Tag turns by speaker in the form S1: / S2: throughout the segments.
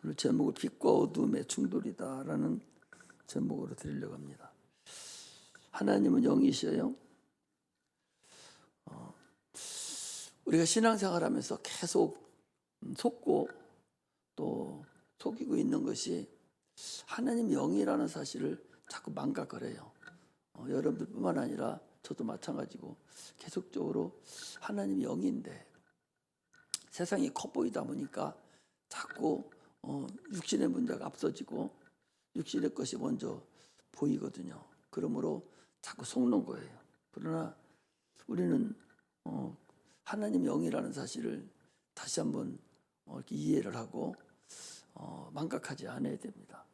S1: 오늘 제목을 빛과 어둠의 충돌이다라는 제목으로 드리려고 합니다. 하나님은 영이셔요. 우리가 신앙생활하면서 계속 속고 또 속이고 있는 것이 하나님 영이라는 사실을 자꾸 망각을 해요. 여러분들뿐만 아니라 저도 마찬가지고 계속적으로 하나님 영인데 세상이 커 보이다 보니까 자꾸 육신의 문제가 앞서지고 육신의 것이 먼저 보이거든요. 그러므로 자꾸 속는 거예요. 그러나 우리는 하나님 영이라는 사실을 다시 한번 이해를 하고 망각하지 않아야 됩니다.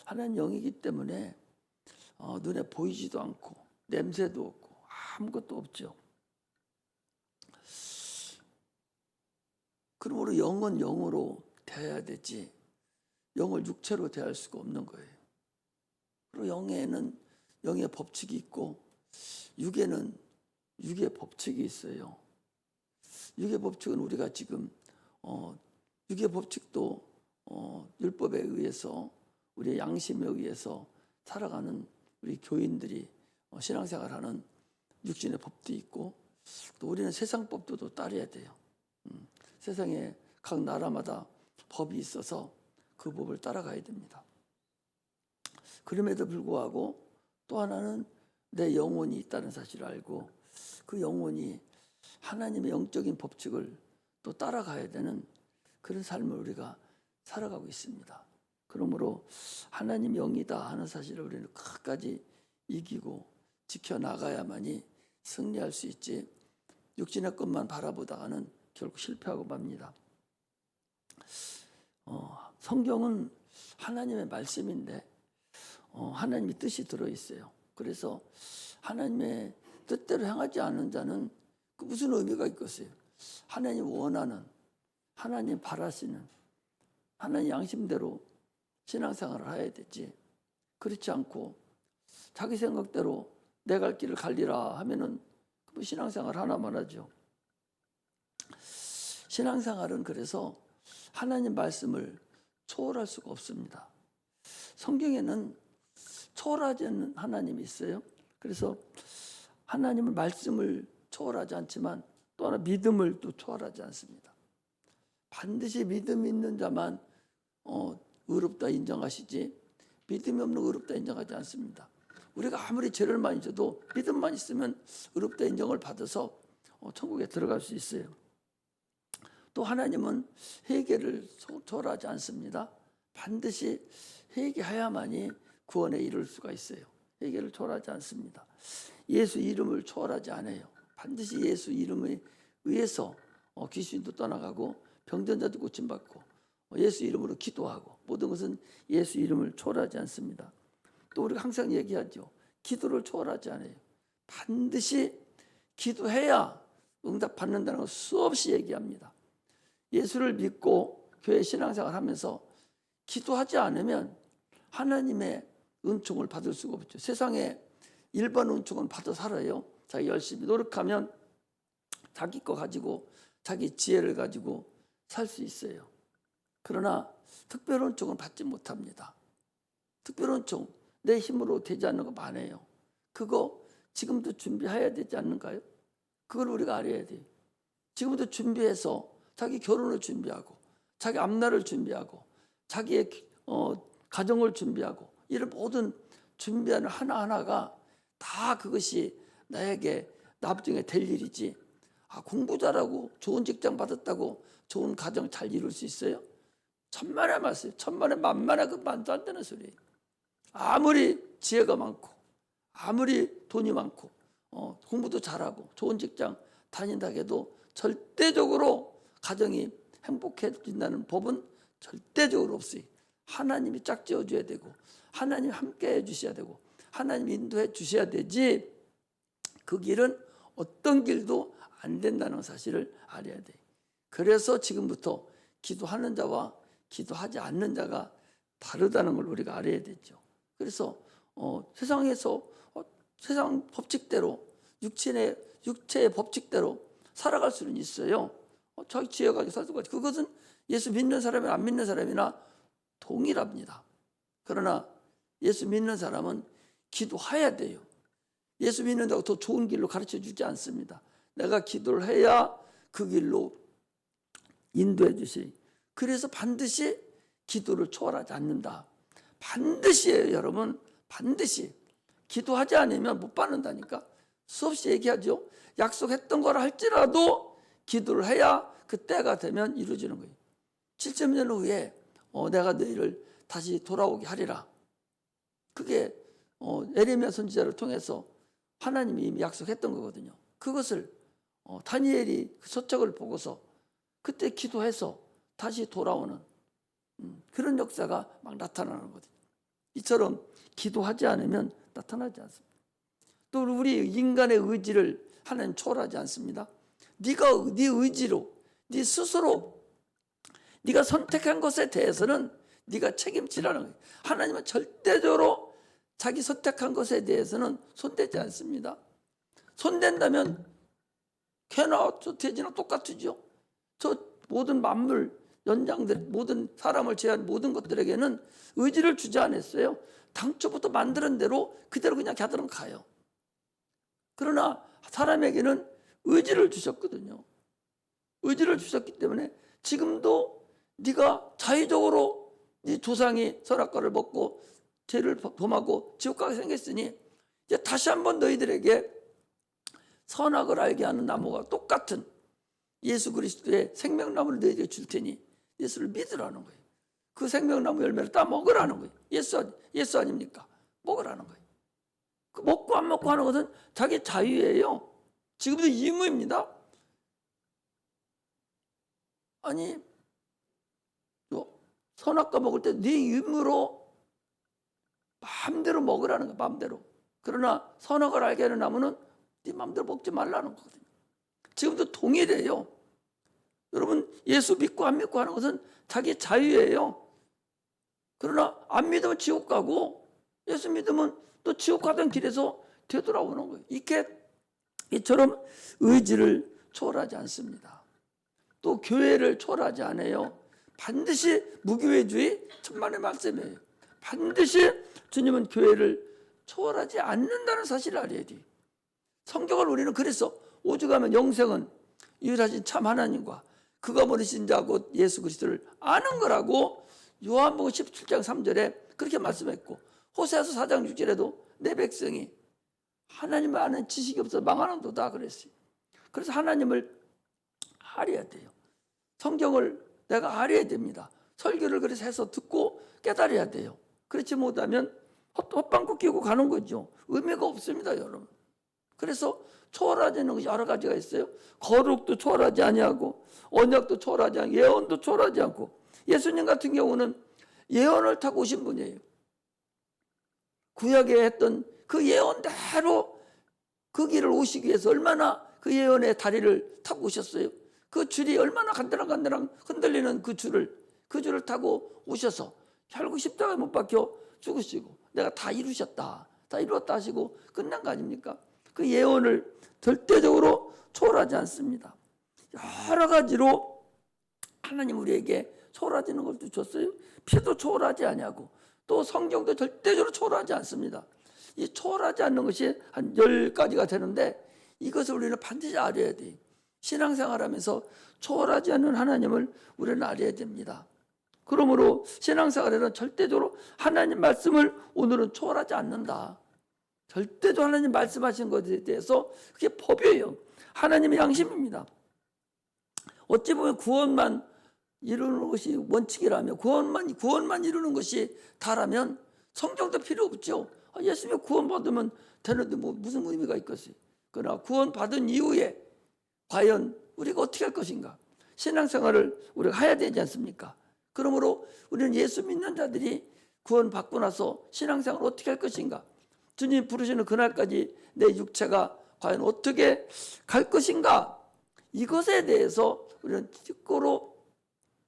S1: 하나님 영이기 때문에 눈에 보이지도 않고 냄새도 없고 아무것도 없죠. 그러므로 영은 영으로 대해야 되지 영을 육체로 대할 수가 없는 거예요. 그리고 영에는 영의 법칙이 있고 육에는 육의 법칙이 있어요. 육의 법칙은 우리가 지금 육의 법칙도 율법에 의해서 우리의 양심에 의해서 살아가는 우리 교인들이 신앙생활하는 육신의 법도 있고 또 우리는 세상 법도 따라야 돼요. 세상에 각 나라마다 법이 있어서 그 법을 따라가야 됩니다. 그럼에도 불구하고 또 하나는 내 영혼이 있다는 사실을 알고 그 영혼이 하나님의 영적인 법칙을 또 따라가야 되는 그런 삶을 우리가 살아가고 있습니다. 그러므로 하나님 영이다 하는 사실을 우리는 끝까지 이기고 지켜나가야만이 승리할 수 있지 육신의 것만 바라보다가는 결국 실패하고 맙니다. 성경은 하나님의 말씀인데 하나님의 뜻이 들어있어요. 그래서 하나님의 뜻대로 행하지 않는 자는 그 무슨 의미가 있겠어요? 하나님 원하는, 하나님 바라시는, 하나님 양심대로 신앙생활을 해야 되지. 그렇지 않고 자기 생각대로 내 갈 길을 갈리라 하면은 그 신앙생활 하나만 하죠. 신앙생활은 그래서 하나님 말씀을 초월할 수가 없습니다. 성경에는 초월하지 않는 하나님이 있어요. 그래서 하나님은 말씀을 초월하지 않지만 또 하나 믿음을 또 초월하지 않습니다. 반드시 믿음이 있는 자만 의롭다 인정하시지 믿음이 없는 의롭다 인정하지 않습니다. 우리가 아무리 죄를 많이 져도 믿음만 있으면 의롭다 인정을 받아서 천국에 들어갈 수 있어요. 또 하나님은 회개를 초월하지 않습니다. 반드시 회개해야만이 구원에 이를 수가 있어요. 회개를 초월하지 않습니다. 예수 이름을 초월하지 않아요. 반드시 예수 이름에 의해서 귀신도 떠나가고 병든 자도 고침받고 예수 이름으로 기도하고 모든 것은 예수 이름을 초월하지 않습니다. 또 우리가 항상 얘기하죠. 기도를 초월하지 않아요. 반드시 기도해야 응답받는다는 걸 수없이 얘기합니다. 예수를 믿고 교회 신앙생활 하면서 기도하지 않으면 하나님의 은총을 받을 수가 없죠. 세상에 일반 은총은 받아 살아요. 자기 열심히 노력하면 자기 거 가지고 자기 지혜를 가지고 살 수 있어요. 그러나 특별 은총은 받지 못합니다. 특별 은총 내 힘으로 되지 않는 거 많아요. 그거 지금도 준비해야 되지 않는가요? 그걸 우리가 알아야 돼요. 지금부터 준비해서 자기 결혼을 준비하고 자기 앞날을 준비하고 자기의 가정을 준비하고 이런 모든 준비하는 하나하나가 다 그것이 나에게 나중에 될 일이지 공부 잘하고 좋은 직장 받았다고 좋은 가정 잘 이룰 수 있어요? 천만에 말씀, 천만에 만만에 그 말도 안 되는 소리예요. 아무리 지혜가 많고 아무리 돈이 많고 공부도 잘하고 좋은 직장 다닌다 해도 절대적으로 가정이 행복해진다는 법은 절대적으로 없어요. 하나님이 짝지어줘야 되고 하나님 함께 해주셔야 되고 하나님 인도해 주셔야 되지 그 길은 어떤 길도 안 된다는 사실을 알아야 돼요. 그래서 지금부터 기도하는 자와 기도하지 않는 자가 다르다는 걸 우리가 알아야 되죠. 그래서 세상에서 세상 법칙대로 육체의 법칙대로 살아갈 수는 있어요. 자기 지혜 가지고 살 수가 있죠. 그것은 예수 믿는 사람이나 안 믿는 사람이나 동일합니다. 그러나 예수 믿는 사람은 기도해야 돼요. 예수 믿는다고 더 좋은 길로 가르쳐 주지 않습니다. 내가 기도를 해야 그 길로 인도해 주시. 그래서 반드시 기도를 초월하지 않는다. 반드시예요, 여러분. 반드시. 기도하지 않으면 못 받는다니까. 수없이 얘기하죠. 약속했던 걸 할지라도 기도를 해야 그 때가 되면 이루어지는 거예요. 7,000년 후에 내가 너희를 다시 돌아오게 하리라. 그게 에레미야 선지자를 통해서 하나님이 이미 약속했던 거거든요. 그것을 다니엘이 그 서책을 보고서 그때 기도해서 다시 돌아오는 그런 역사가 막 나타나는 거거든요. 이처럼 기도하지 않으면 나타나지 않습니다. 또 우리 인간의 의지를 하나님 초월하지 않습니다. 네가 네 의지로, 네 스스로 네가 선택한 것에 대해서는 네가 책임지라는 거예요. 하나님은 절대적으로 자기 선택한 것에 대해서는 손대지 않습니다. 손댄다면 개나 저 돼지나 똑같으죠. 저 모든 만물, 연장들, 모든 사람을 제한 모든 것들에게는 의지를 주지 않았어요. 당초부터 만드는 대로 그대로 그냥 걔들은 가요. 그러나 사람에게는 의지를 주셨거든요. 의지를 주셨기 때문에 지금도 네가 자의적으로 네 조상이 선악과를 먹고 죄를 범하고 지옥 가게 생겼으니 이제 다시 한번 너희들에게 선악을 알게 하는 나무가 똑같은 예수 그리스도의 생명나무를 너희에게 줄 테니 예수를 믿으라는 거예요. 그 생명나무 열매를 따 먹으라는 거예요. 예수 아닙니까? 먹으라는 거예요. 그 먹고 안 먹고 하는 것은 자기 자유예요. 지금도 의무입니다. 아니 선악과 먹을 때 네 의무로 마음대로 먹으라는 거예요. 마음대로. 그러나 선악을 알게 하는 나무는 네 마음대로 먹지 말라는 거거든요. 지금도 동일해요. 여러분 예수 믿고 안 믿고 하는 것은 자기 자유예요. 그러나 안 믿으면 지옥 가고 예수 믿으면 또 지옥 가던 길에서 되돌아오는 거예요. 이처럼 의지를 초월하지 않습니다. 또 교회를 초월하지 않아요. 반드시 무교회주의 천만의 말씀이에요. 반드시 주님은 교회를 초월하지 않는다는 사실을 알아야 돼요. 성경을 우리는 그래서 오죽하면 영생은 유일하신 참 하나님과 그가 보내신 자 곧 예수 그리스도를 아는 거라고 요한복음 17장 3절에 그렇게 말씀했고 호세아서 4장 6절에도 내 백성이 하나님을 아는 지식이 없어 망하는도다 그랬어요. 그래서 하나님을 알아야 돼요. 성경을 내가 알아야 됩니다. 설교를 그래서 해서 듣고 깨달아야 돼요. 그렇지 못하면 헛방구 끼고 가는 거죠. 의미가 없습니다, 여러분. 그래서 초월하지는 것이 여러 가지가 있어요. 거룩도 초월하지 아니하고 언약도 초월하지 않고 예언도 초월하지 않고 예수님 같은 경우는 예언을 타고 오신 분이에요. 구약에 했던 그 예언대로 그 길을 오시기 위해서 얼마나 그 예언의 다리를 타고 오셨어요. 그 줄이 얼마나 간드랑간드랑 흔들리는 그 줄을 타고 오셔서 결국 십자가에 못 박혀 죽으시고 내가 다 이루셨다. 다 이루었다 하시고 끝난 거 아닙니까? 그 예언을 절대적으로 초월하지 않습니다. 여러 가지로 하나님 우리에게 초월하지는 것도 줬어요. 피도 초월하지 아니하고 또 성경도 절대적으로 초월하지 않습니다. 이 초월하지 않는 것이 한 10가지가 되는데 이것을 우리는 반드시 알아야 돼요. 신앙생활하면서 초월하지 않는 하나님을 우리는 알아야 됩니다. 그러므로 신앙생활에는 절대적으로 하나님 말씀을 오늘은 초월하지 않는다. 절대로 하나님 말씀하신 것에 대해서 그게 법이에요. 하나님의 양심입니다. 어찌 보면 구원만 이루는 것이 원칙이라면 구원만 이루는 것이 다라면 성경도 필요 없죠. 예수님 구원받으면 되는데 뭐 무슨 의미가 있겠어요. 그러나 구원받은 이후에 과연 우리가 어떻게 할 것인가? 신앙생활을 우리가 해야 되지 않습니까? 그러므로 우리는 예수 믿는 자들이 구원받고 나서 신앙생활을 어떻게 할 것인가? 주님 부르시는 그날까지 내 육체가 과연 어떻게 갈 것인가? 이것에 대해서 우리는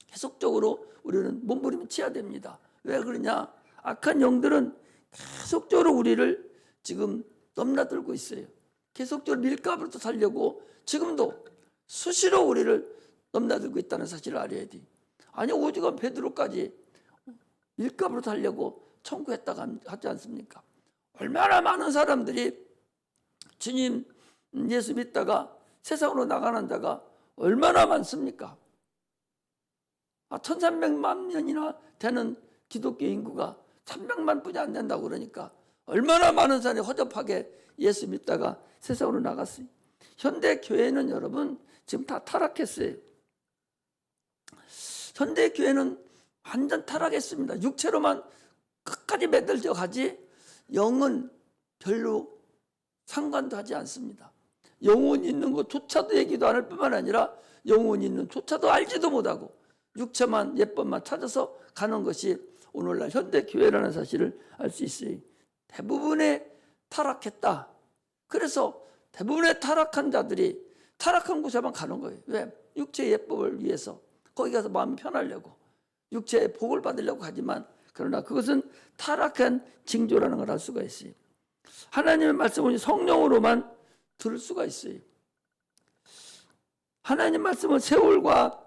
S1: 계속적으로 우리는 몸부림쳐야 됩니다. 왜 그러냐? 악한 영들은 계속적으로 우리를 지금 넘나들고 있어요. 계속적으로 밀가루로 살려고 지금도 수시로 우리를 넘나들고 있다는 사실을 알아야 돼. 아니 오죽하면 베드로까지 일감으로 살려고 청구했다고 하지 않습니까? 얼마나 많은 사람들이 주님 예수 믿다가 세상으로 나가는 자가 얼마나 많습니까? 1300만 명이나 되는 기독교 인구가 300만 뿐이 안 된다고 그러니까 얼마나 많은 사람이 허접하게 예수 믿다가 세상으로 나갔어요. 현대 교회는 여러분 지금 다 타락했어요. 현대 교회는 완전 타락했습니다. 육체로만 끝까지 매달려 가지 영은 별로 상관도 하지 않습니다. 영혼 있는 것조차도 얘기도 안 할 뿐만 아니라 영혼 있는 조차도 알지도 못하고 육체만 예법만 찾아서 가는 것이 오늘날 현대 교회라는 사실을 알 수 있어요. 대부분의 타락했다. 그래서 대부분의 타락한 자들이 타락한 곳에만 가는 거예요. 왜? 육체의 예법을 위해서 거기 가서 마음이 편하려고 육체의 복을 받으려고 하지만 그러나 그것은 타락한 징조라는 걸 알 수가 있어요. 하나님의 말씀은 성령으로만 들을 수가 있어요. 하나님 말씀은 세월과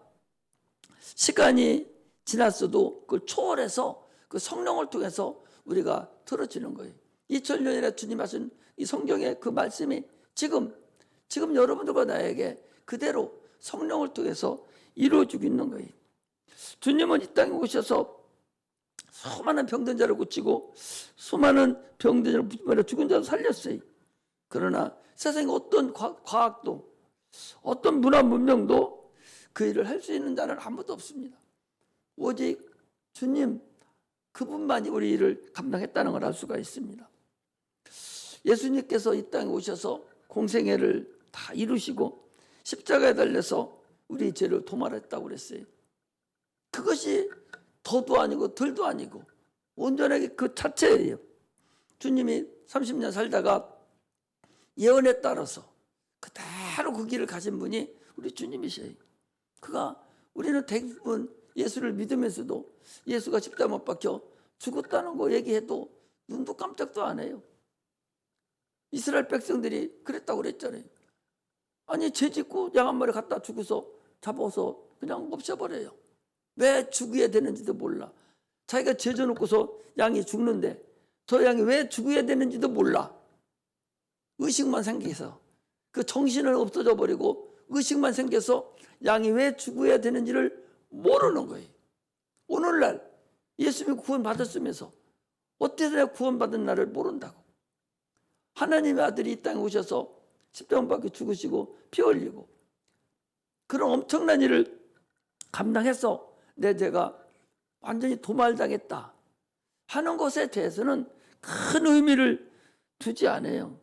S1: 시간이 지났어도 그걸 초월해서 그 성령을 통해서 우리가 들어지는 거예요. 2000년이나 주님 하신 이 성경의 그 말씀이 지금 여러분들과 나에게 그대로 성령을 통해서 이루어지고 있는 거예요. 주님은 이 땅에 오셔서 수많은 병든 자를 고치고 수많은 병든 자를 죽은 자를 살렸어요. 그러나 세상에 어떤 과학도 어떤 문화 문명도 그 일을 할 수 있는 자는 아무도 없습니다. 오직 주님 그분만이 우리 일을 감당했다는 걸 알 수가 있습니다. 예수님께서 이 땅에 오셔서 공생애를 다 이루시고 십자가에 달려서 우리 죄를 도말했다고 그랬어요. 그것이 더도 아니고 덜도 아니고 온전하게 그 자체예요. 주님이 30년 살다가 예언에 따라서 그대로 그 길을 가신 분이 우리 주님이셔요. 우리는 대부분 예수를 믿으면서도 예수가 십자가 못 박혀 죽었다는 거 얘기해도 눈도 깜짝도 안 해요. 이스라엘 백성들이 그랬다고 그랬잖아요. 아니 죄 짓고 양 한 마리 갖다 죽어서 잡아서 그냥 없애버려요. 왜 죽어야 되는지도 몰라. 자기가 죄 져놓고서 양이 죽는데 저 양이 왜 죽어야 되는지도 몰라. 의식만 생겨서 그 정신은 없어져 버리고 의식만 생겨서 양이 왜 죽어야 되는지를 모르는 거예요. 오늘날 예수님이 구원받았으면서 어떻게 내가 구원받은 나를 모른다고. 하나님의 아들이 이 땅에 오셔서 십자가 박혀 죽으시고 피 흘리고 그런 엄청난 일을 감당해서 내 죄가 완전히 도말당했다 하는 것에 대해서는 큰 의미를 두지 않아요.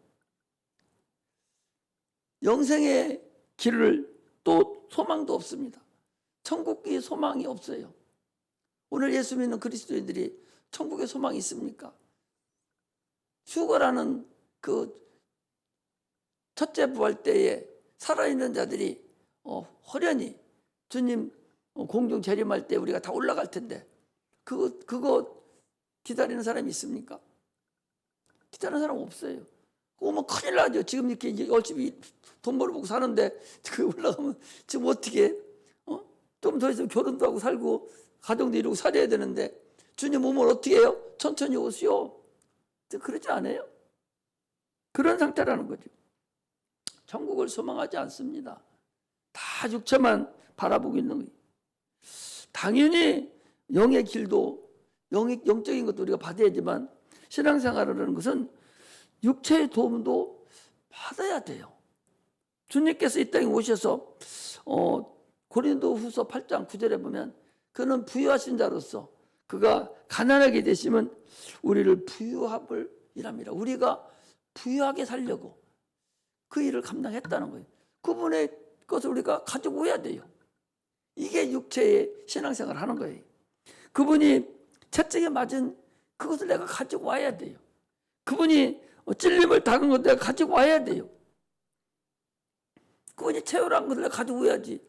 S1: 영생의 길을 또 소망도 없습니다. 천국의 소망이 없어요. 오늘 예수 믿는 그리스도인들이 천국의 소망이 있습니까? 휴거라는 그 첫째 부활 때에 살아있는 자들이 호련히 주님 공중 재림할 때 우리가 다 올라갈 텐데 그거 기다리는 사람이 있습니까? 기다리는 사람 없어요. 오면 큰일 나죠. 지금 이렇게 열심히 돈 벌어보고 사는데 그 올라가면 지금 어떻게 좀 더 있으면 결혼도 하고 살고 가정도 이루고 살아야 되는데 주님 오면 어떻게 해요? 천천히 오시오. 그러지 않아요? 그런 상태라는 거죠. 천국을 소망하지 않습니다. 다 육체만 바라보고 있는 거예요. 당연히 영의 길도 영적인 것도 우리가 받아야지만 신앙생활을 하는 것은 육체의 도움도 받아야 돼요. 주님께서 이 땅에 오셔서 고린도후서 8장 9절에 보면 그는 부유하신 자로서 그가 가난하게 되시면 우리를 부유함을 일합니다. 우리가 부유하게 살려고 그 일을 감당했다는 거예요. 그분의 것을 우리가 가지고 와야 돼요. 이게 육체의 신앙생활을 하는 거예요. 그분이 채찍에 맞은 그것을 내가 가지고 와야 돼요. 그분이 찔림을 당한 것을 내가 가지고 와야 돼요. 그분이 채울한 것을 내가 가지고 와야지.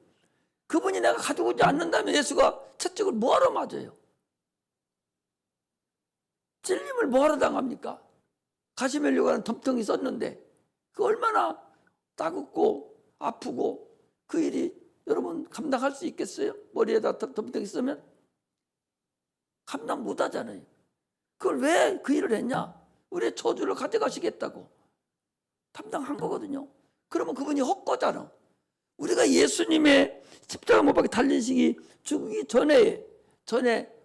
S1: 그분이 내가 가지고 오지 않는다면 예수가 채찍을 뭐하러 맞아요? 찔림을 뭐하러 당합니까? 가시멜리오가 하는 덤덩이 썼는데 그 얼마나 따갑고 아프고 그 일이 여러분 감당할 수 있겠어요? 머리에다 덤덩이 쓰면 감당 못 하잖아요. 그걸 왜 그 일을 했냐? 우리의 저주를 가져가시겠다고 감당한 거거든요. 그러면 그분이 헛거잖아. 우리가 예수님의 십자가 못 박혀 달리시기 죽기 전에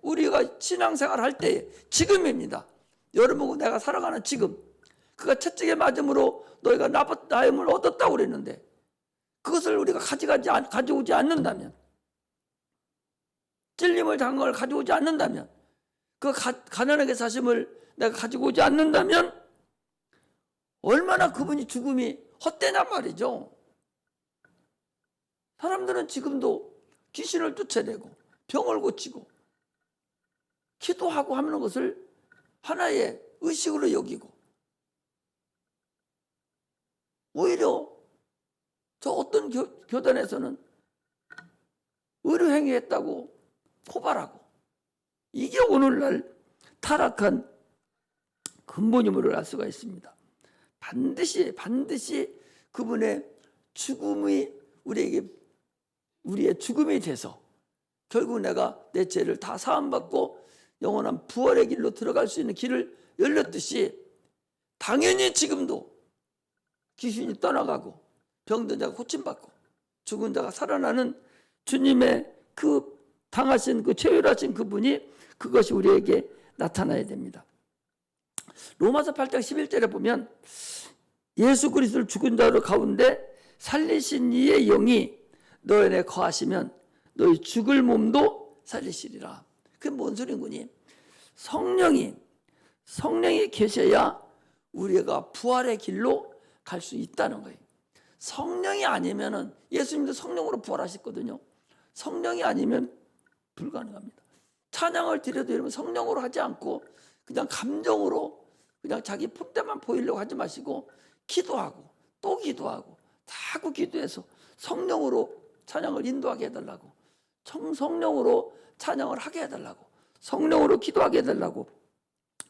S1: 우리가 신앙생활 할 때 지금입니다. 여러분과 내가 살아가는 지금, 그가 채찍에 맞음으로 너희가 나음을 얻었다고 그랬는데 그것을 우리가 가져오지 않는다면, 찔림을 당한 걸 가져오지 않는다면, 그 가난하게 사심을 내가 가지고 오지 않는다면 얼마나 그분이 죽음이 헛되냐 말이죠. 사람들은 지금도 귀신을 쫓아내고 병을 고치고 기도하고 하는 것을 하나의 의식으로 여기고, 오히려 저 어떤 교단에서는 의료행위했다고 고발하고, 이게 오늘날 타락한 근본임을 알 수가 있습니다. 반드시 그분의 죽음이 우리의 죽음이 돼서 결국 내가 내 죄를 다 사함받고 영원한 부활의 길로 들어갈 수 있는 길을 열렸듯이, 당연히 지금도 귀신이 떠나가고 병든 자가 고침받고 죽은 자가 살아나는 주님의 그 당하신 그 최율하신 그분이, 그것이 우리에게 나타나야 됩니다. 로마서 8장 11절에 보면 예수 그리스도를 죽은 자로 가운데 살리신 이의 영이 너희 안에 거하시면 너희 죽을 몸도 살리시리라. 그게 뭔 소린구니? 성령이 계셔야 우리가 부활의 길로 갈 수 있다는 거예요. 성령이 아니면은, 예수님도 성령으로 부활하셨거든요. 성령이 아니면 불가능합니다. 찬양을 드려도 여러분 성령으로 하지 않고 그냥 감정으로 그냥 자기 풋대만 보이려고 하지 마시고, 기도하고 또 기도하고 자꾸 기도해서 성령으로 찬양을 인도하게 해달라고, 성령으로 찬양을 하게 해달라고, 성령으로 기도하게 해달라고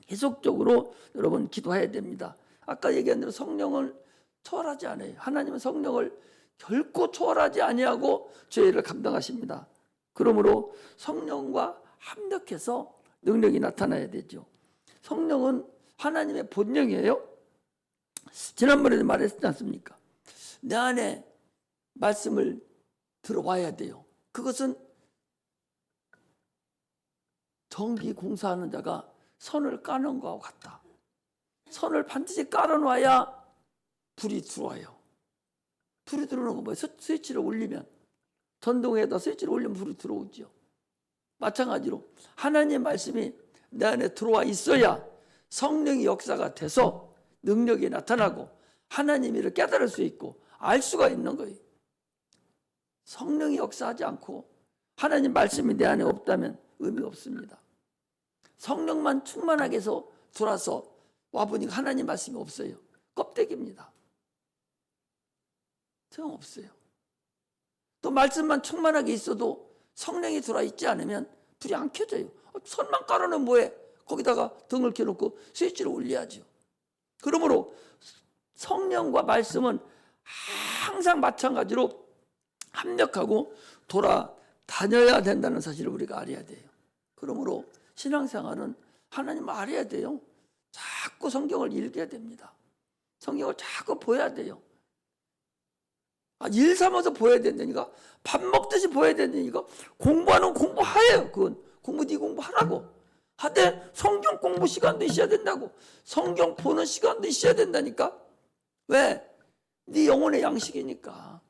S1: 계속적으로 여러분 기도해야 됩니다. 아까 얘기한 대로 성령을 초월하지 않아요. 하나님은 성령을 결코 초월하지 아니하고 죄를 감당하십니다. 그러므로 성령과 합력해서 능력이 나타나야 되죠. 성령은 하나님의 본령이에요. 지난번에도 말했지 않습니까? 내 안에 말씀을 들어와야 돼요. 그것은 전기 공사하는 자가 선을 까는 것과 같다. 선을 반드시 깔아놔야 불이 들어와요. 불이 들어오는 건 뭐예요? 스위치를 올리면, 전동에다 스위치를 올리면 불이 들어오죠. 마찬가지로 하나님의 말씀이 내 안에 들어와 있어야 성령의 역사가 돼서 능력이 나타나고 하나님의 일을 깨달을 수 있고 알 수가 있는 거예요. 성령이 역사하지 않고 하나님 말씀이 내 안에 없다면 의미가 없습니다. 성령만 충만하게 해서 돌아서 와보니까 하나님 말씀이 없어요. 껍데기입니다. 소용없어요. 또 말씀만 충만하게 있어도 성령이 들어와 있지 않으면 불이 안 켜져요. 선만 깔아놓으면 뭐해? 거기다가 등을 켜놓고 스위치를 올려야죠. 그러므로 성령과 말씀은 항상 마찬가지로 합력하고 돌아다녀야 된다는 사실을 우리가 알아야 돼요. 그러므로 신앙생활은 하나님 알아야 돼요. 자꾸 성경을 읽어야 됩니다. 성경을 자꾸 보여야 돼요. 일 삼아서 보여야 된다니까. 밥 먹듯이 보여야 된다니까. 공부하는 공부하예요. 그건 네 공부하라고. 하되 성경 공부 시간도 있어야 된다고. 성경 보는 시간도 있어야 된다니까. 왜? 네 영혼의 양식이니까.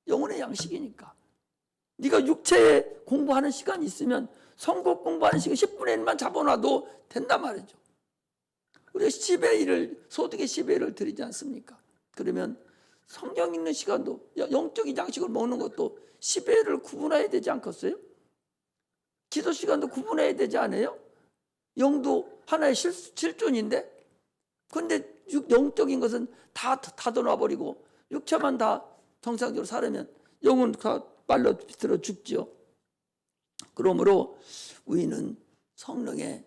S1: 영혼의 양식이니까. 네가 육체에 공부하는 시간이 있으면 성경 공부하는 시간 10분의 1만 잡아놔도 된단 말이죠. 우리가 10의 1을, 소득의 10의 1을 드리지 않습니까? 그러면 성경 읽는 시간도, 영적인 양식을 먹는 것도 10의 1을 구분해야 되지 않겠어요? 기도 시간도 구분해야 되지 않아요? 영도 하나의 실존인데, 그런데 영적인 것은 다 닫아놔버리고 육체만 다 정상적으로 살으면 영은 다 말라 비틀어 죽지요. 그러므로 우리는 성령에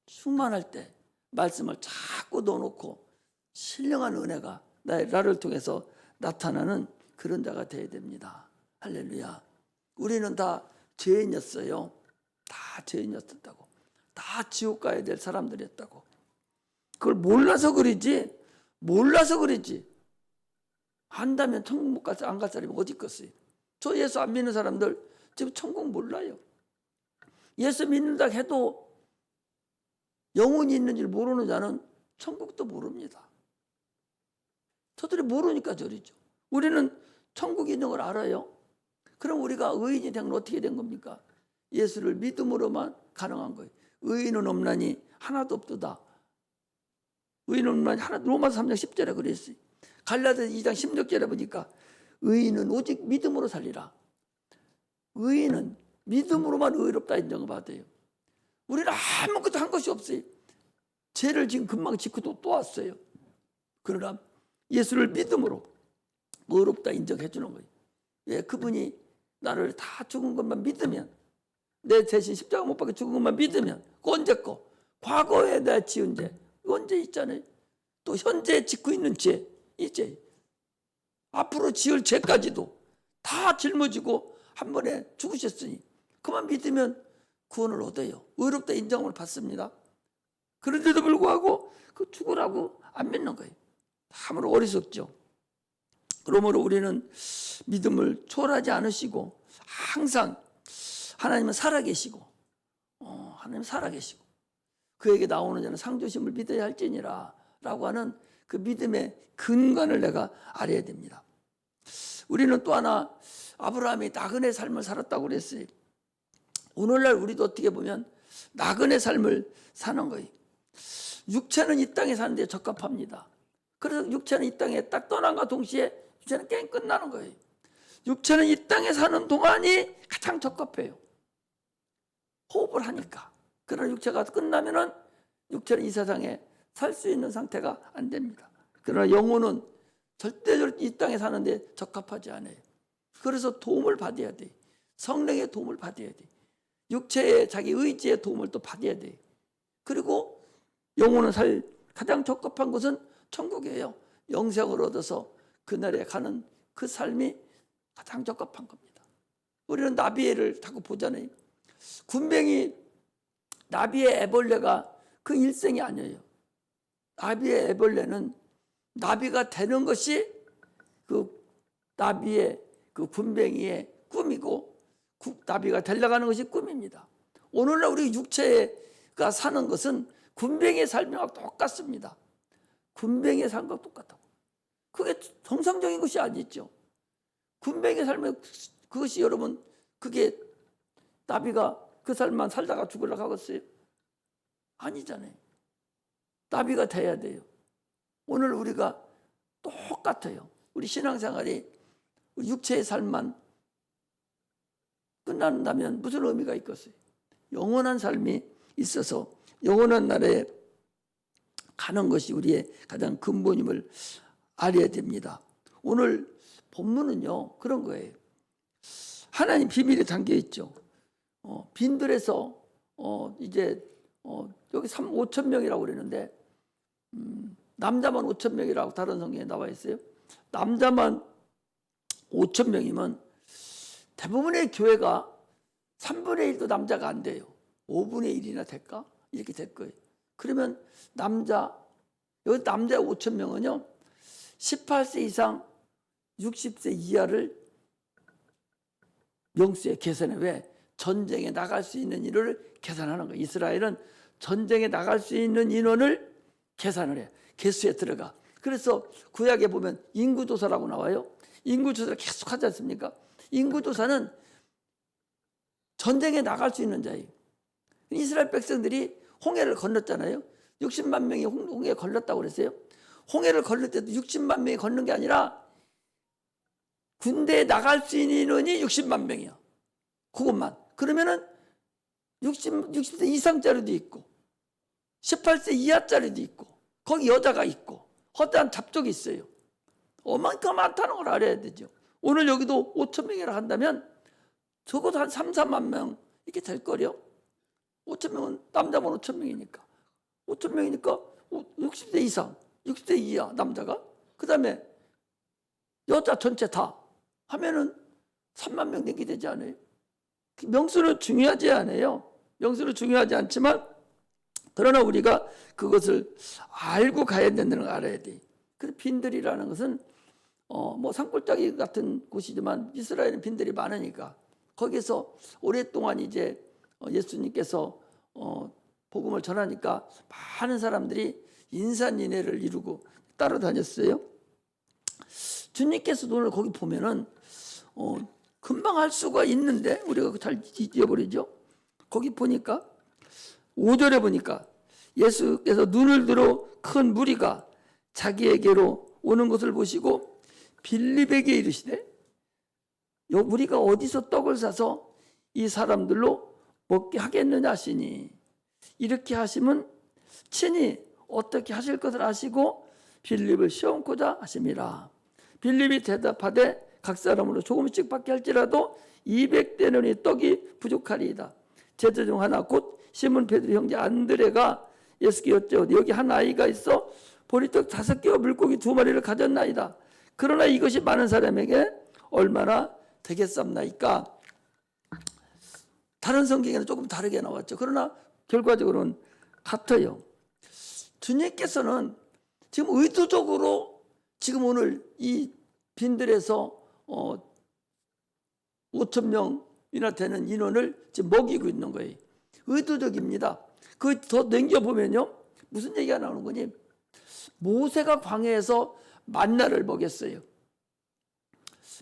S1: 충만할 때 말씀을 자꾸 넣어놓고 신령한 은혜가 나를 통해서 나타나는 그런 자가 되어야 됩니다. 할렐루야. 우리는 다 죄인이었어요. 다 죄인이었다고. 다 지옥 가야 될 사람들이었다고. 그걸 몰라서 그러지. 안다면 천국 안 갈 사람이 어디 있겠어요. 저 예수 안 믿는 사람들 지금 천국 몰라요. 예수 믿는다 해도 영혼이 있는 줄 모르는 자는 천국도 모릅니다. 저들이 모르니까 저리죠. 우리는 천국이 있는 걸 알아요. 그럼 우리가 의인이 된 건 어떻게 된 겁니까? 예수를 믿음으로만 가능한 거예요. 의인은 없나니 하나도 없도다. 의인은 없나니 하나도, 로마서 3장 10절에 그랬어요. 갈라디아서 2장 16절에 보니까 의인은 오직 믿음으로 살리라. 의인은 믿음으로만 의롭다 인정을 받아요. 우리는 아무것도 한 것이 없어요. 죄를 지금 금방 짓고 또 왔어요. 그러나 예수를 믿음으로 의롭다 인정해 주는 거예요. 예, 그분이 나를 다 죽은 것만 믿으면, 내 대신 십자가 못 박혀 죽은 것만 믿으면, 그 언제 거? 과거에 내가 지은 죄 언제 있잖아요. 또 현재 짓고 있는 죄, 이제 앞으로 지을 죄까지도 다 짊어지고 한 번에 죽으셨으니 그만 믿으면 구원을 얻어요. 의롭다 인정을 받습니다. 그런데도 불구하고 그 죽으라고 안 믿는 거예요. 참으로 어리석죠. 그러므로 우리는 믿음을 초월하지 않으시고 항상 하나님은 살아계시고 하나님 살아계시고 그에게 나오는 자는 상조심을 믿어야 할지니라 라고 하는 그 믿음의 근간을 내가 알아야 됩니다. 우리는 또 하나 아브라함이 나그네 삶을 살았다고 그랬어요. 오늘날 우리도 어떻게 보면 나그네 삶을 사는 거예요. 육체는 이 땅에 사는 데 적합합니다. 그래서 육체는 이 땅에 딱 떠난과 동시에 육체는 게임 끝나는 거예요. 육체는 이 땅에 사는 동안이 가장 적합해요. 호흡을 하니까. 그러나 육체가 끝나면은 육체는 이 세상에 살 수 있는 상태가 안 됩니다. 그러나 영혼은 절대적으로 이 땅에 사는데 적합하지 않아요. 그래서 도움을 받아야 돼. 성령의 도움을 받아야 돼. 육체의 자기 의지의 도움을 또 받아야 돼. 그리고 영혼은 살 가장 적합한 곳은 천국이에요. 영생을 얻어서 그날에 가는 그 삶이 가장 적합한 겁니다. 우리는 나비를 자꾸 보잖아요. 군뱅이 나비의 애벌레가 그 일생이 아니에요. 나비의 애벌레는 나비가 되는 것이 그 나비의 그 군뱅이의 꿈이고 나비가 되려가는 것이 꿈입니다. 오늘날 우리 육체가 사는 것은 군뱅이의 삶이랑 똑같습니다. 군뱅이의 삶과 똑같다고. 그게 정상적인 것이 아니죠. 군뱅이의 삶에 그것이 여러분 그게 나비가 그 삶만 살다가 죽으려고 하겠어요? 아니잖아요. 나비가 돼야 돼요. 오늘 우리가 똑같아요. 우리 신앙생활이 육체의 삶만 끝난다면 무슨 의미가 있겠어요? 영원한 삶이 있어서 영원한 나라에 가는 것이 우리의 가장 근본임을 알아야 됩니다. 오늘 본문은요 그런 거예요. 하나님 비밀에 담겨 있죠. 빈들에서 이제 여기 5천 명이라고 그러는데 남자만 5천 명이라고 다른 성경에 나와 있어요. 남자만 5천 명이면 대부분의 교회가 3분의 1도 남자가 안 돼요. 5분의 1이나 될까? 이렇게 될 거예요. 그러면 여기 남자 5천 명은요 18세 이상 60세 이하를 명수에 계산해. 왜? 전쟁에 나갈 수 있는 인원을 계산하는 거예요. 이스라엘은 전쟁에 나갈 수 있는 인원을 계산을 해요. 개수에 들어가. 그래서 구약에 보면 인구조사라고 나와요. 인구조사를 계속 하지 않습니까? 인구조사는 전쟁에 나갈 수 있는 자예요. 이스라엘 백성들이 홍해를 건넜잖아요. 60만 명이 홍해에 걸렸다고 그랬어요. 홍해를 건널 때도 60만 명이 걷는 게 아니라 군대에 나갈 수 있는 인원이 60만 명이야. 그것만. 그러면은 60세 이상짜리도 있고 18세 이하짜리도 있고 거기 여자가 있고 허다한 잡족이 있어요. 어만큼 많다는 걸 알아야 되죠. 오늘 여기도 5천 명이라 한다면 적어도 한 3, 4만 명 이렇게 될 거려. 5천 명은 남자만 5천 명이니까 5천 명이니까 60세 이상 60세 이하 남자가 그 다음에 여자 전체 다 하면은 3만 명 되게 되지 않아요? 명수는 중요하지 않아요. 명수는 중요하지 않지만 그러나 우리가 그것을 알고 가야 된다는 걸 알아야 돼. 그 빈들이라는 것은 뭐 산골짜기 같은 곳이지만 이스라엘은 빈들이 많으니까 거기서 오랫동안 이제 예수님께서 복음을 전하니까 많은 사람들이 인산인해를 이루고 따라다녔어요. 주님께서도 오늘 거기 보면은 금방 할 수가 있는데 우리가 잘 잊어버리죠. 거기 보니까 5절에 보니까 예수께서 눈을 들어 큰 무리가 자기에게로 오는 것을 보시고 빌립에게 이르시되 우리가 어디서 떡을 사서 이 사람들로 먹게 하겠느냐 하시니 이렇게 하시면 친히 어떻게 하실 것을 아시고 빌립을 시험코자 하심이라. 빌립이 대답하되 각 사람으로 조금씩 받게 할지라도 200데나리 떡이 부족하리이다. 제자 중 하나 곧 시몬 베드로 형제 안드레가 예수께 여쭤오되 여기 한 아이가 있어 보리떡 5개와 물고기 2마리를 가졌나이다. 그러나 이것이 많은 사람에게 얼마나 되겠습니까? 다른 성경에는 조금 다르게 나왔죠. 그러나 결과적으로는 같아요. 주님께서는 지금 의도적으로 지금 오늘 이 빈들에서 5천 명이나 되는 인원을 지금 먹이고 있는 거예요. 의도적입니다. 그 더 넘겨보면요. 무슨 얘기가 나오는 거니? 모세가 광야에서 만나를 먹였어요.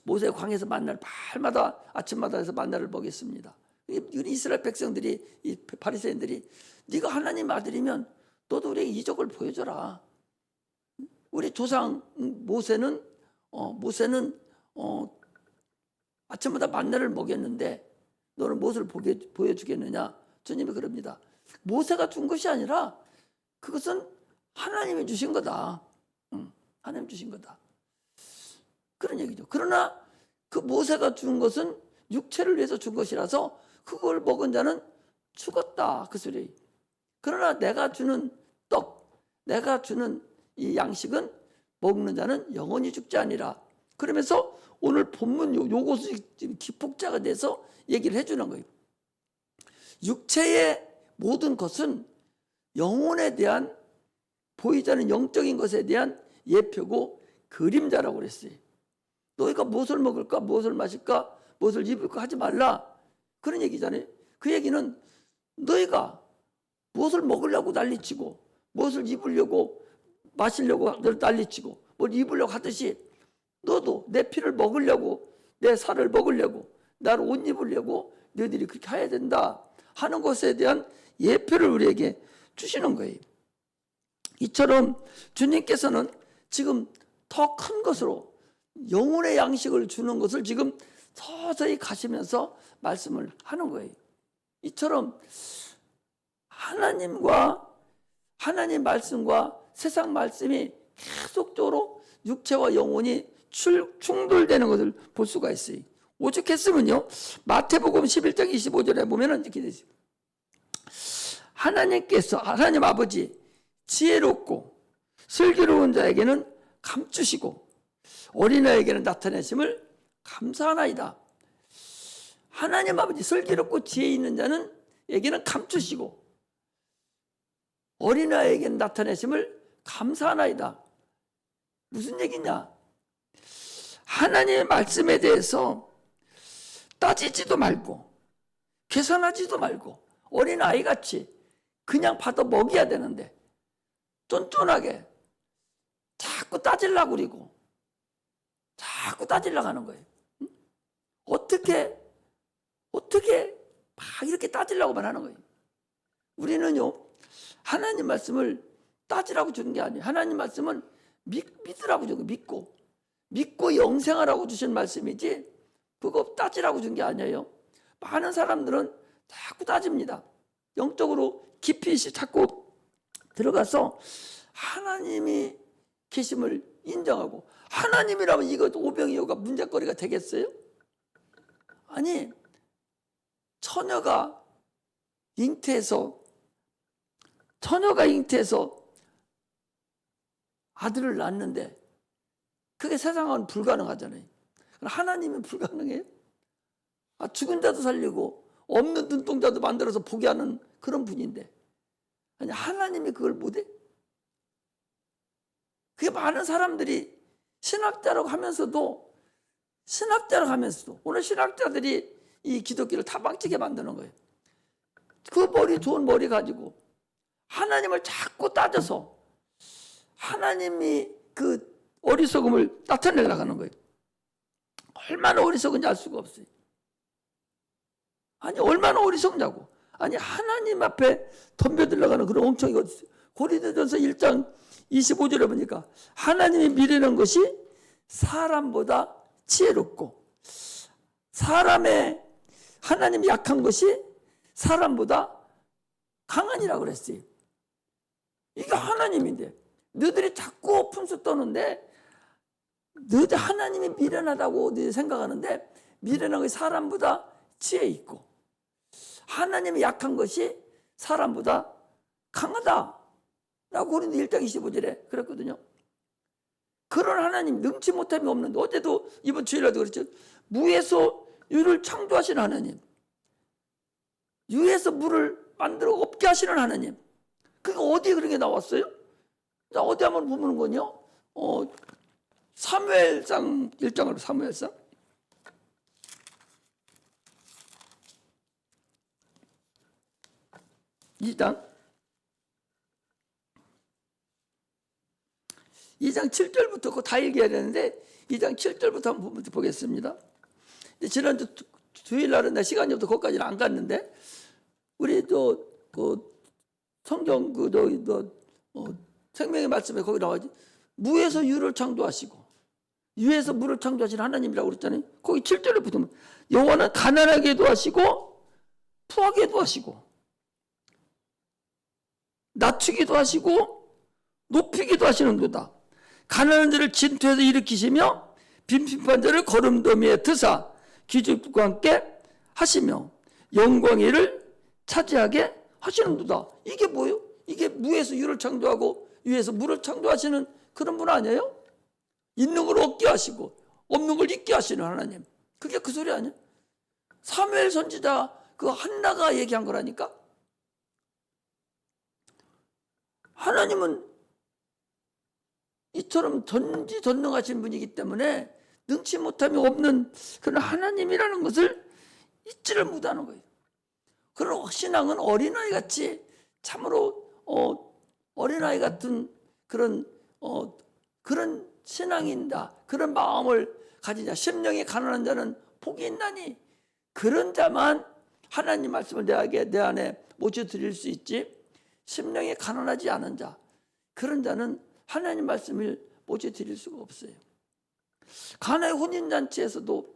S1: 모세가 광야에서 만나를 밤마다 아침마다 해서 만나를 먹였습니다. 이스라엘 백성들이 이 바리새인들이 네가 하나님 아들이면 너도 우리에게 이적을 보여줘라. 우리 조상 모세는 아침마다 만나를 먹였는데 너는 무엇을 보여주겠느냐? 주님이 그럽니다. 모세가 준 것이 아니라 그것은 하나님이 주신 거다. 하나님 주신 거다. 그런 얘기죠. 그러나 그 모세가 준 것은 육체를 위해서 준 것이라서 그걸 먹은 자는 죽었다. 그 소리. 그러나 내가 주는 떡, 내가 주는 이 양식은 먹는 자는 영원히 죽지 아니라. 그러면서 오늘 본문 요것이 기폭자가 돼서 얘기를 해주는 거예요. 육체의 모든 것은 영혼에 대한 보이지 않는 영적인 것에 대한 예표고 그림자라고 그랬어요. 너희가 무엇을 먹을까, 무엇을 마실까, 무엇을 입을까 하지 말라. 그런 얘기잖아요. 그 얘기는 너희가 무엇을 먹으려고 난리치고 무엇을 입으려고 마시려고 난리치고 뭘 입으려고 하듯이 너도 내 피를 먹으려고 내 살을 먹으려고 나를 옷 입으려고 너희들이 그렇게 해야 된다 하는 것에 대한 예표를 우리에게 주시는 거예요. 이처럼 주님께서는 지금 더 큰 것으로 영혼의 양식을 주는 것을 지금 서서히 가시면서 말씀을 하는 거예요. 이처럼 하나님 말씀과 세상 말씀이 계속적으로 육체와 영혼이 충돌되는 것을 볼 수가 있어요. 오죽했으면요. 마태복음 11장 25절에 보면은 이렇게 되죠. 하나님 아버지 지혜롭고 슬기로운 자에게는 감추시고 어린아이에게는 나타내심을 감사하나이다. 하나님 아버지 슬기롭고 지혜 있는 자는 에게는 감추시고 어린아이에게는 나타내심을 감사하나이다. 무슨 얘기냐? 하나님의 말씀에 대해서 따지지도 말고 계산하지도 말고 어린아이같이 그냥 받아 먹여야 되는데 쫀쫀하게 자꾸 따지려고 그러고 자꾸 따지려고 하는 거예요. 어떻게 막 이렇게 따지려고만 하는 거예요. 우리는요 하나님 말씀을 따지라고 주는 게 아니에요. 하나님 말씀은 믿으라고 주고 믿고 영생하라고 주신 말씀이지 그거 따지라고 준 게 아니에요. 많은 사람들은 자꾸 따집니다. 영적으로 깊이 자꾸 들어가서 하나님이 계심을 인정하고 하나님이라면 이거 오병이어가 문제거리가 되겠어요? 아니 처녀가 잉태해서 아들을 낳는데 그게 세상은 불가능하잖아요. 하나님은 불가능해요? 죽은 자도 살리고 없는 눈동자도 만들어서 보게 하는 그런 분인데 아니 하나님이 그걸 못해? 그게 많은 사람들이 신학자라고 하면서도 오늘 신학자들이 이 기독교를 다 망치게 만드는 거예요. 그 좋은 머리 가지고 하나님을 자꾸 따져서 하나님이 그 어리석음을 나타내려고 하는 거예요. 얼마나 어리석은지 알 수가 없어요. 아니 얼마나 어리석냐고. 아니 하나님 앞에 덤벼들려고 하는 그런 엉청이가 어디 있어요. 고린도전서 1장 25절에 보니까 하나님이 미련한 것이 사람보다 지혜롭고 하나님이 약한 것이 사람보다 강하니라고 그랬어요. 이게 하나님인데 너희들이 자꾸 분수 떠는데 너희들 하나님이 미련하다고 너희들 생각하는데 미련한 것이 사람보다 지혜 있고 하나님이 약한 것이 사람보다 강하다 라고 고린도 1장 25절에 그랬거든요. 그런 하나님 능치 못함이 없는데 어제도 이번 주일에도 그랬죠. 무에서 유를 창조하시는 하나님, 유에서 물을 만들어 없게 하시는 하나님, 그게 어디에 그런 게 나왔어요? 자, 어디 한번 보는 거요? 사무엘상 1장으로 사무엘상 2장 7절부터 그거 다 읽어야 되는데 2장 7절부터 한번 보겠습니다. 지난주 주일날은 내 시간이 없어서 거기까지는 안 갔는데 우리 그 성경 생명의 말씀에 거기 나와지 무에서 유를 창조하시고 유에서 물을 창조하신 하나님이라고 그랬잖아요. 거기 7절에 보면 여호와는 가난하게도 하시고 부하게도 하시고 낮추기도 하시고 높이기도 하시는도다. 가난한 자를 진토에서 일으키시며 빈핍한 자를 거름더미에 드사 기죽과 함께 하시며 영광의 일을 차지하게 하시는도다. 이게 뭐예요? 이게 무에서 유를 창조하고 유에서 물을 창조하시는 그런 분 아니에요? 있는 걸 얻게 하시고 없는 걸 잊게 하시는 하나님. 그게 그 소리 아니에요? 사무엘 선지자 그 한나가 얘기한 거라니까. 하나님은 이처럼 전지전능하신 분이기 때문에 능치 못함이 없는 그런 하나님이라는 것을 잊지를 못하는 거예요. 그런 신앙은 어린아이 같이 참으로 어린아이 같은 그런 신앙인다. 그런 마음을 가지자. 심령이 가난한 자는 복이 있나니 그런 자만 하나님 말씀을 내 안에 모셔드릴 수 있지. 심령이 가난하지 않은 자, 그런 자는 하나님 말씀을 모셔드릴 수가 없어요. 가나의 혼인잔치에서도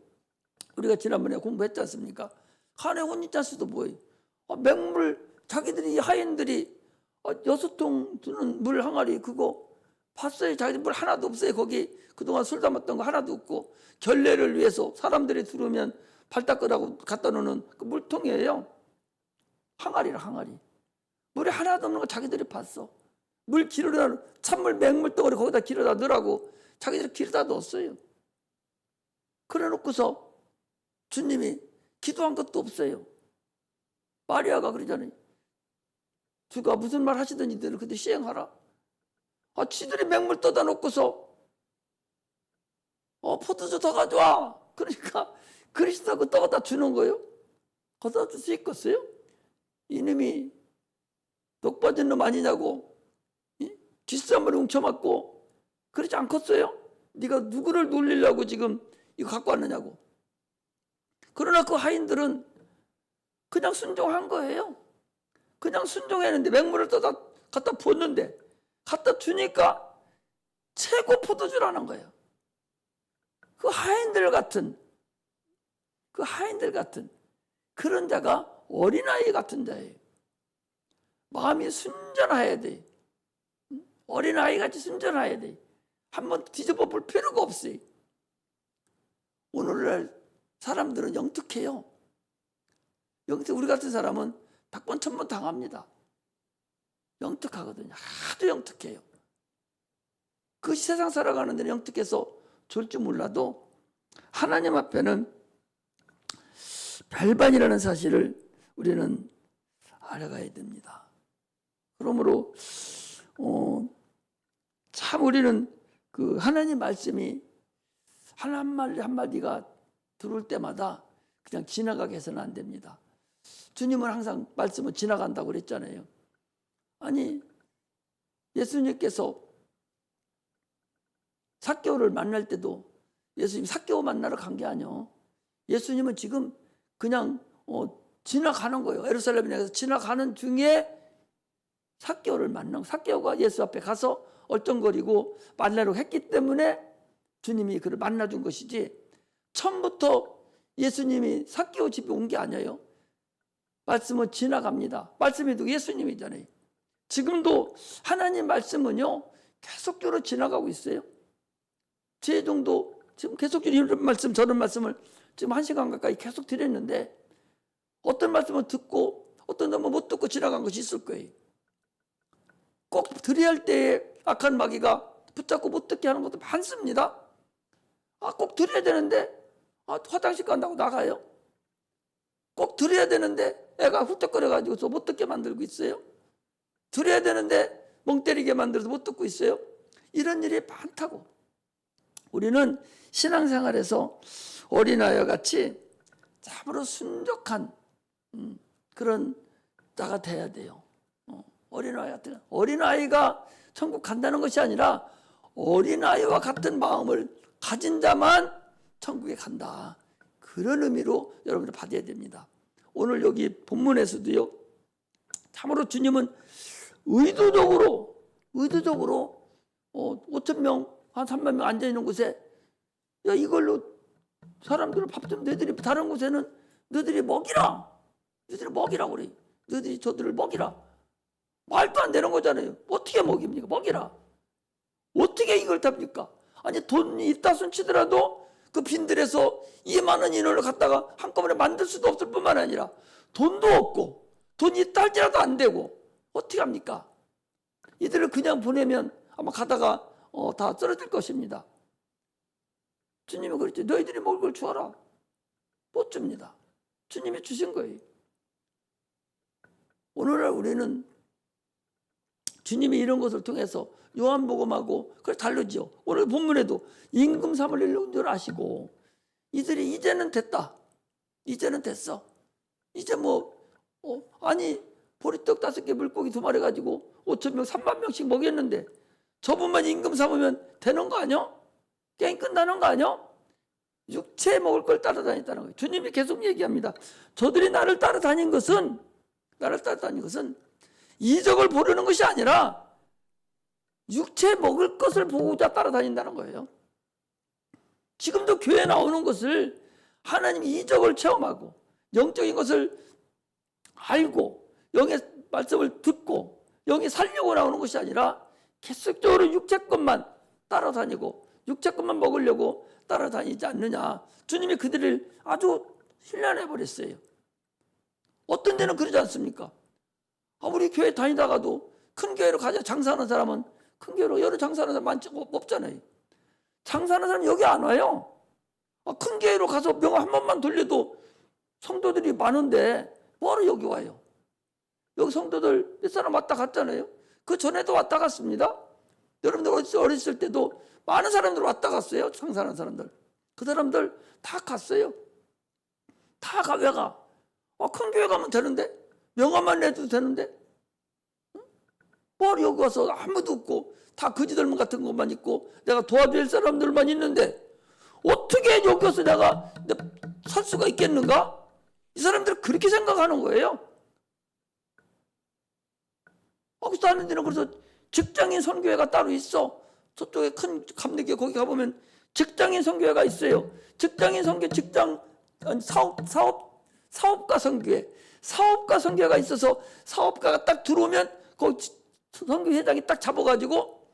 S1: 우리가 지난번에 공부했지 않습니까? 가나의 혼인잔치도 뭐예요? 맹물, 자기들이 하인들이 6통 드는 물 항아리 그거 봤어요. 자기들 물 하나도 없어요. 거기 그동안 술 담았던 거 하나도 없고 결례를 위해서 사람들이 들어오면 발 닦으라고 갖다 놓는 그 물통이에요. 항아리라 항아리. 물이 하나도 없는 거 자기들이 봤어. 물 기르다 찬물 맹물 덩어리 거기다 기르다 넣으라고 자기들이 기르다 넣었어요. 그래 놓고서 주님이 기도한 것도 없어요. 마리아가 그러잖아요. 주가 무슨 말 하시든지 너는 그때 시행하라. 지들이 맹물 떠다 놓고서 포도주 더 가져와. 그러니까 그리스도가 떠다 주는 거예요. 거기다 줄 수 있겠어요? 이놈이 독 빠진 놈 아니냐고 뒷사람을 훔쳐맞고 그러지 않겠어요? 네가 누구를 놀리려고 지금 이거 갖고 왔느냐고. 그러나 그 하인들은 그냥 순종한 거예요. 그냥 순종했는데 맹물을 떠다 갖다 부었는데 갖다 주니까 최고 포도주라는 거예요. 그 하인들 같은 그런 자가 어린아이 같은 자예요. 마음이 순전해야 돼. 어린아이같이 순전해야 돼. 한번 뒤집어 볼 필요가 없어요. 오늘날 사람들은 영특해요. 우리 같은 사람은 100번 1000번 당합니다. 영특하거든요. 하도 영특해요. 그 세상 살아가는 데는 영특해서 좋을 줄 몰라도 하나님 앞에는 별반이라는 사실을 우리는 알아가야 됩니다. 그러므로 참 우리는 그 하나님 말씀이 한마디 한마디가 들어올 때마다 그냥 지나가게 해서는 안 됩니다. 주님은 항상 말씀은 지나간다고 그랬잖아요. 아니, 예수님께서 삭개오를 만날 때도 예수님 삭개오 만나러 간 게 아니요. 예수님은 지금 그냥 지나가는 거예요. 예루살렘에 가서 지나가는 중에 삭개오를 만나고, 삭개오가 예수 앞에 가서 얼쩡거리고 만나려고 했기 때문에 주님이 그를 만나준 것이지, 처음부터 예수님이 삭개오 집에 온 게 아니에요. 말씀은 지나갑니다. 말씀이 누구? 예수님이잖아요. 지금도 하나님 말씀은요 계속적으로 지나가고 있어요. 제정도 지금 계속적으로 이런 말씀 저런 말씀을 지금 1시간 가까이 계속 드렸는데, 어떤 말씀은 듣고 어떤 놈은 못 듣고 지나간 것이 있을 거예요. 꼭 드려야 할 때에 악한 마귀가 붙잡고 못 듣게 하는 것도 많습니다. 꼭 드려야 되는데 화장실 간다고 나가요. 꼭 드려야 되는데 애가 훌쩍거려가지고서 못 듣게 만들고 있어요. 드려야 되는데 멍 때리게 만들어서 못 듣고 있어요. 이런 일이 많다고. 우리는 신앙생활에서 어린아이와 같이 참으로 순종한 그런 자가 돼야 돼요. 어린아이 같은, 어린아이가 천국 간다는 것이 아니라 어린아이와 같은 마음을 가진 자만 천국에 간다. 그런 의미로 여러분들 받아야 됩니다. 오늘 여기 본문에서도요, 참으로 주님은 의도적으로 5,000명 한 3만 명 앉아있는 곳에, 야, 이걸로 사람들을 밥 좀 너희들이 다른 곳에는 너희들이 먹이라. 너희들이 먹이라고 그래. 너희들이 저들을 먹이라. 말도 안 되는 거잖아요. 어떻게 먹입니까? 먹이라. 어떻게 이걸 답니까? 아니, 돈이 있다 손치더라도 그 빈들에서 이 많은 인원을 갖다가 한꺼번에 만들 수도 없을 뿐만 아니라 돈도 없고 돈이 있다 할지라도 안 되고 어떻게 합니까? 이들을 그냥 보내면 아마 가다가 다 쓰러질 것입니다. 주님이 그랬죠. 너희들이 먹을 걸 주어라. 못 줍니다. 주님이 주신 거예요. 오늘날 우리는 주님이 이런 것을 통해서 요한복음하고 그걸 다르죠. 오늘 본문에도 임금 삼을 일로 줄 아시고 이들이 이제는 됐다. 이제는 됐어. 이제 아니 보리떡 5개 물고기 2마리 가지고 5,000명 3만 명씩 먹였는데 저분만 임금 삼으면 되는 거 아니야? 게임 끝나는 거 아니야? 육체 먹을 걸 따라다녔다는 거예요. 주님이 계속 얘기합니다. 저들이 나를 따라다닌 것은 이적을 보려는 것이 아니라 육체 먹을 것을 보고자 따라다닌다는 거예요. 지금도 교회 나오는 것을 하나님 이적을 체험하고 영적인 것을 알고 영의 말씀을 듣고 영이 살려고 나오는 것이 아니라 계속적으로 육체 것만 따라다니고 육체 것만 먹으려고 따라다니지 않느냐. 주님이 그들을 아주 힐난해 버렸어요. 어떤 데는 그러지 않습니까? 우리 교회 다니다가도 큰 교회로 가자. 장사하는 사람은 큰 교회로, 여러 장사하는 사람 많지 없잖아요. 장사하는 사람 여기 안 와요. 큰 교회로 가서 명 한 번만 돌려도 성도들이 많은데 뭐하러 여기 와요? 여기 성도들 몇 사람 왔다 갔잖아요. 그 전에도 왔다 갔습니다. 여러분들 어렸을 때도 많은 사람들 왔다 갔어요. 장사하는 사람들. 그 사람들 다 갔어요. 다 가. 왜 가? 큰 교회 가면 되는데, 명함만 내도 되는데, 뭘 여기 와서 아무도 없고 다 거지들만 같은 것만 있고 내가 도와줄 사람들만 있는데 어떻게 여기 와서 내가 살 수가 있겠는가? 이 사람들은 그렇게 생각하는 거예요. 거기서 하는 데는 그래서 직장인 선교회가 따로 있어. 저쪽에 큰 감리교 거기 가보면 직장인 선교회가 있어요. 직장인 선교, 사업가 선교회. 사업가 선교회가 있어서 사업가가 딱 들어오면 거기 선교회장이 딱 잡아가지고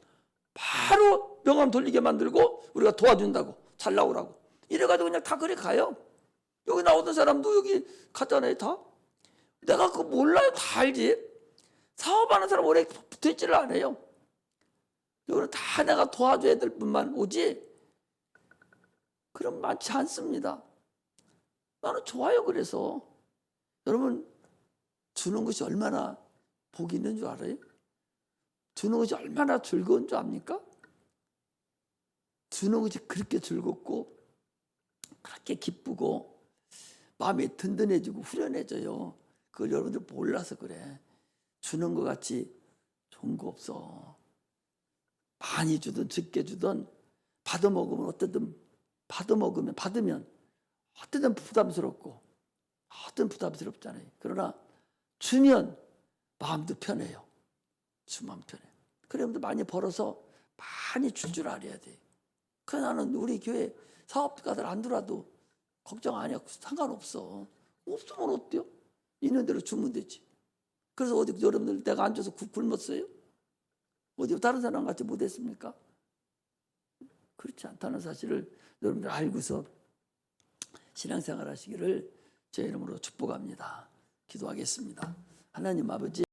S1: 바로 명함 돌리게 만들고 우리가 도와준다고, 잘 나오라고. 이래가지고 그냥 다 그래 가요. 여기 나오던 사람도 여기 갔잖아요, 다. 내가 그거 몰라요, 다 알지. 사업하는 사람 오래 붙어있지를 않아요. 여기는 다 내가 도와줘야 될 뿐만 오지. 그럼 많지 않습니다. 나는 좋아요. 그래서 여러분 주는 것이 얼마나 복이 있는 줄 알아요? 주는 것이 얼마나 즐거운 줄 압니까? 주는 것이 그렇게 즐겁고 그렇게 기쁘고 마음이 든든해지고 후련해져요. 그걸 여러분들 몰라서 그래. 주는 것 같이 좋은 거 없어. 많이 주든 적게 주든 받으면 어쨌든 부담스럽고 어떤 부담스럽잖아요. 그러나 주면 마음도 편해요. 주면 편해. 그래 여러분들 많이 벌어서 많이 줄 줄 알아야 돼. 그래 나는 우리 교회 사업가들 안 들어와도 걱정 아니야. 상관없어. 없으면 어때요? 있는 대로 주면 되지. 그래서 어디 여러분들 내가 앉아서 굶었어요? 어디 다른 사람 같이 못했습니까? 그렇지 않다는 사실을 여러분들 알고서 신앙생활 하시기를 제 이름으로 축복합니다. 기도하겠습니다. 하나님 아버지